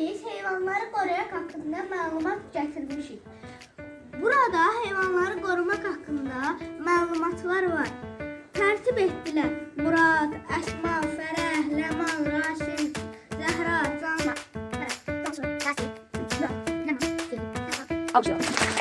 biz heyvanları qorumaq haqqında məlumat gətirmişik. Burada heyvanları qorumaq haqqında məlumatlar var. Tərtib etdilər. Murad, Əsma, Fərəh, Ləman, Raşid, Zəhra, Can, Alkışlayalım.